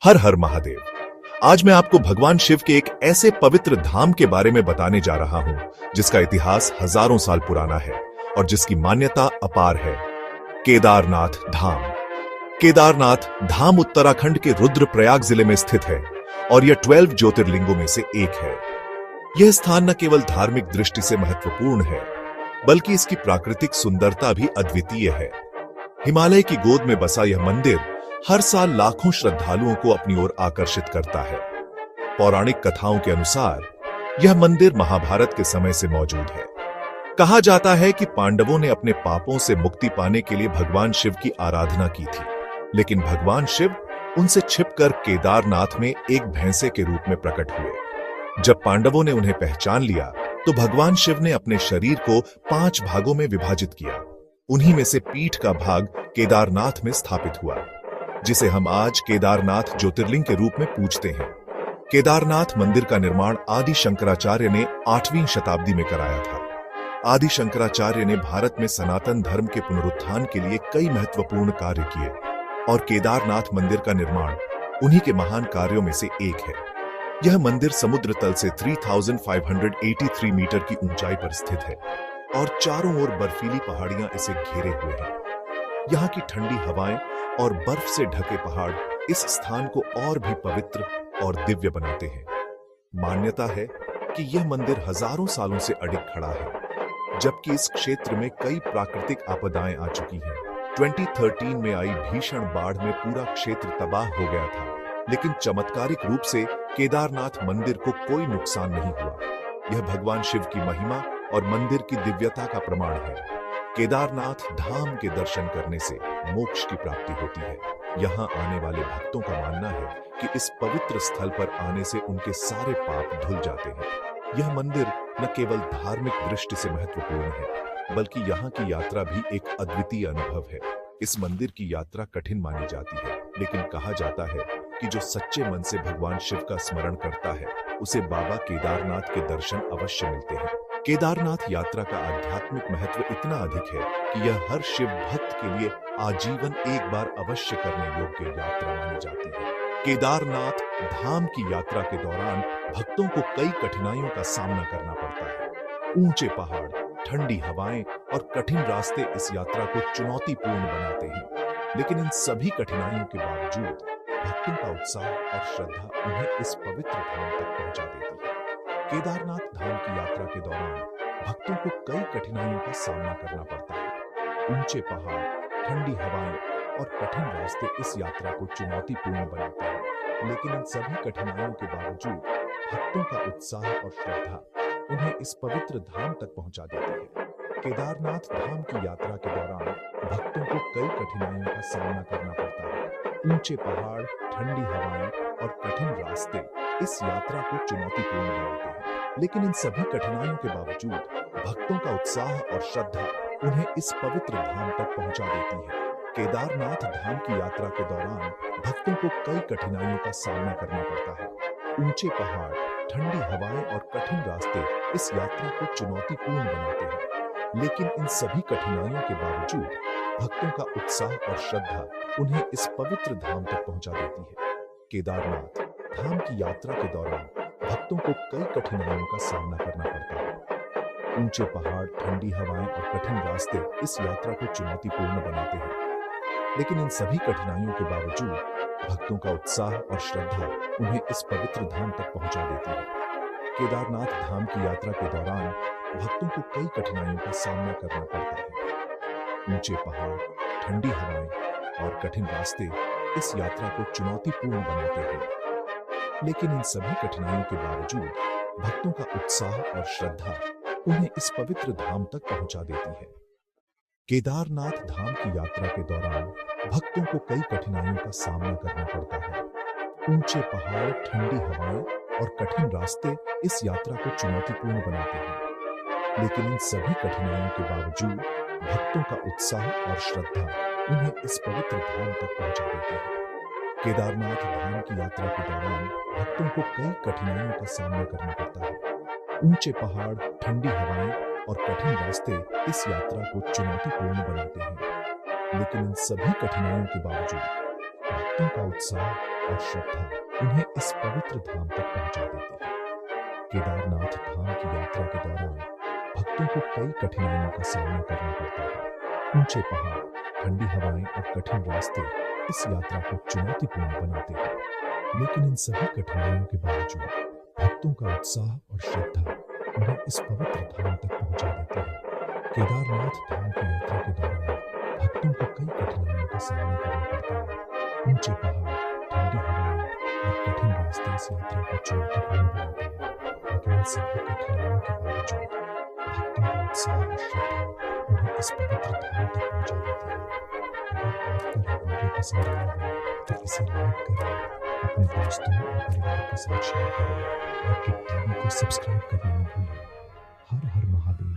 हर हर महादेव। आज मैं आपको भगवान शिव के एक ऐसे पवित्र धाम के बारे में बताने जा रहा हूं जिसका इतिहास हजारों साल पुराना है और जिसकी मान्यता अपार है। केदारनाथ धाम। केदारनाथ धाम उत्तराखंड के रुद्रप्रयाग जिले में स्थित है और यह 12 ज्योतिर्लिंगों में से एक है। यह स्थान न केवल धार्मिक दृष्टि से महत्वपूर्ण है बल्कि इसकी प्राकृतिक सुंदरता भी अद्वितीय है। हिमालय की गोद में बसा यह मंदिर हर साल लाखों श्रद्धालुओं को अपनी ओर आकर्षित करता है। पौराणिक कथाओं के अनुसार यह मंदिर महाभारत के समय से मौजूद है। कहा जाता है कि पांडवों ने अपने पापों से मुक्ति पाने के लिए भगवान शिव की आराधना की थी, लेकिन भगवान शिव उनसे छिपकर केदारनाथ में एक भैंसे के रूप में प्रकट हुए। जब पांडवों ने उन्हें पहचान लिया तो भगवान शिव ने अपने शरीर को 5 भागों में विभाजित किया। उन्हीं में से पीठ का भाग केदारनाथ में स्थापित हुआ, जिसे हम आज केदारनाथ ज्योतिर्लिंग के रूप में पूजते हैं। केदारनाथ मंदिर का निर्माण आदि शंकराचार्य ने 8वीं शताब्दी में कराया था। आदि शंकराचार्य ने भारत में सनातन धर्म के पुनरुत्थान के लिए कई महत्वपूर्ण कार्य किए और केदारनाथ मंदिर का निर्माण उन्हीं के महान कार्यों में से एक है। यह मंदिर समुद्र तल से 3583 मीटर की ऊंचाई पर स्थित है और चारों ओर बर्फीली पहाड़ियां इसे घेरे हुए हैं। यहाँ की ठंडी हवाएं और बर्फ से ढके पहाड़ इस स्थान को और भी पवित्र और दिव्य बनाते हैं। मान्यता है कि यह मंदिर हजारों सालों से अडिग खड़ा है, जबकि इस क्षेत्र में कई प्राकृतिक आपदाएं आ चुकी हैं। 2013 में आई भीषण बाढ़ में पूरा क्षेत्र तबाह हो गया था, लेकिन चमत्कारिक रूप से केदारनाथ मंदिर को कोई नुकसान नहीं हुआ। यह भगवान शिव की महिमा और मंदिर की दिव्यता का प्रमाण है। केदारनाथ धाम के दर्शन करने से मोक्ष की प्राप्ति होती है। यहाँ आने वाले भक्तों का मानना है कि इस पवित्र स्थल पर आने से उनके सारे पाप धुल जाते हैं। यह मंदिर न केवल धार्मिक दृष्टि से महत्वपूर्ण है, बल्कि यहाँ की यात्रा भी एक अद्वितीय अनुभव है। इस मंदिर की यात्रा कठिन मानी जाती है, लेकिन कहा जाता है कि जो सच्चे मन से भगवान शिव का स्मरण करता है, उसे बाबा केदारनाथ के दर्शन अवश्य मिलते हैं। केदारनाथ यात्रा का आध्यात्मिक महत्व इतना अधिक है कि यह हर शिव भक्त के लिए आजीवन एक बार अवश्य करने योग्य यात्रा मानी जाती है। केदारनाथ धाम की यात्रा के दौरान भक्तों को कई कठिनाइयों का सामना करना पड़ता है। ऊंचे पहाड़, ठंडी हवाएं और कठिन रास्ते इस यात्रा को चुनौतीपूर्ण बनाते हैं, लेकिन इन सभी कठिनाइयों के बावजूद भक्तों का उत्साह और श्रद्धा उन्हें इस पवित्र धाम तक पहुंचा देती है। केदारनाथ धाम की यात्रा के दौरान भक्तों को कई कठिनाइयों का सामना करना पड़ता है। ऊंचे पहाड़, ठंडी हवाएं और कठिन रास्ते इस यात्रा को चुनौतीपूर्ण बनाते हैं, लेकिन इन सभी कठिनाइयों के बावजूद भक्तों का उत्साह और श्रद्धा उन्हें इस पवित्र धाम तक पहुंचा देती है। केदारनाथ धाम की यात्रा के दौरान भक्तों को कई कठिनाइयों का सामना करना पड़ता है। ऊंचे पहाड़, ठंडी हवाएं और कठिन रास्ते इस यात्रा को चुनौतीपूर्ण बनाते हैं, लेकिन इन सभी कठिनाइयों के बावजूद भक्तों का उत्साह और श्रद्धा उन्हें इस पवित्र धाम तक पहुंचा देती है। केदारनाथ धाम की यात्रा के दौरान भक्तों को कई कठिनाइयों का सामना करना पड़ता है। ऊंचे पहाड़, ठंडी हवाएं और कठिन रास्ते इस यात्रा को चुनौतीपूर्ण बनाते हैं, लेकिन इन सभी कठिनाइयों के बावजूद भक्तों का उत्साह और श्रद्धा उन्हें इस पवित्र धाम तक पहुंचा देती है। केदारनाथ धाम की यात्रा के दौरान भक्तों को कई कठिनाइयों का सामना करना पड़ता है। ऊंचे पहाड़, ठंडी हवाएं और कठिन रास्ते इस यात्रा को चुनौतीपूर्ण बनाते हैं, लेकिन इन सभी कठिनाइयों के बावजूद भक्तों का उत्साह और श्रद्धा उन्हें इस पवित्र धाम तक पहुंचा देती है। केदारनाथ धाम की यात्रा के दौरान भक्तों को कई कठिनाइयों का सामना करना पड़ता है। ऊंचे पहाड़, ठंडी हवाएं और कठिन रास्ते इस यात्रा को चुनौतीपूर्ण बनाते हैं, लेकिन इन सभी कठिनाइयों के बावजूद भक्तों का उत्साह और श्रद्धा उन्हें इस पवित्र धाम तक पहुंचा देती है। केदारनाथ धाम की यात्रा के दौरान भक्तों को कई कठिनाइयों का सामना करना पड़ता है। ऊंचे पहाड़, ठंडी हवाएं और कठिन रास्ते इस यात्रा को चुनौतीपूर्ण बनाते हैं, लेकिन इन सभी कठिनाइयों के बावजूद भक्तों का उत्साह और श्रद्धा उन्हें इस पवित्र धाम तक पहुंचा देती है। केदारनाथ धाम की यात्रा के दौरान भक्तों को कई कठिनाइयों का सामना करना पड़ता है। ऊंचे पहाड़, ठंडी हवाएं और कठिन रास्ते इस यात्रा को चुनौतीपूर्ण बनाते हैं, लेकिन इन सभी कठिनाइयों के बावजूद भक्तों का उत्साह और श्रद्धा उन्हें इस पवित्र धाम तक पहुंचा देती है। केदारनाथ धाम की यात्रा के दौरान भक्तों को कई कठिनाइयों का सामना करना पड़ता है। ऊंचे पहाड़, ठंडी हवाएं और कठिन रास्ते इस यात्रा को चुनौतीपूर्ण बनाते हैं, लेकिन इन सभी कठिनाइयों के बावजूद भक्तों का उत्साह और श्रद्धा उन्हें इस पवित्र धाम तक पहुंचा देती है। केदारनाथ धाम की यात्रा के दौरान भक्तों को कई कठिनाइयों का सामना करना पड़ता है। ऊंचे पहाड़, ठंडी हवाएं और कठिन रास्ते इस यात्रा को चुनौतीपूर्ण बनाते हैं, लेकिन इन सभी कठिनाइयों के बावजूद भक्तों का उत्साह और श्रद्धा उन्हें इस पवित्र धाम तक पहुंचा देती है। अगर आपको यह वीडियो पसंद आया हो तो इसे लाइक करें, अपने दोस्तों और परिवार के साथ शेयर करें और किड टीवी को सब्सक्राइब करना न भूलें। हर हर महादेव।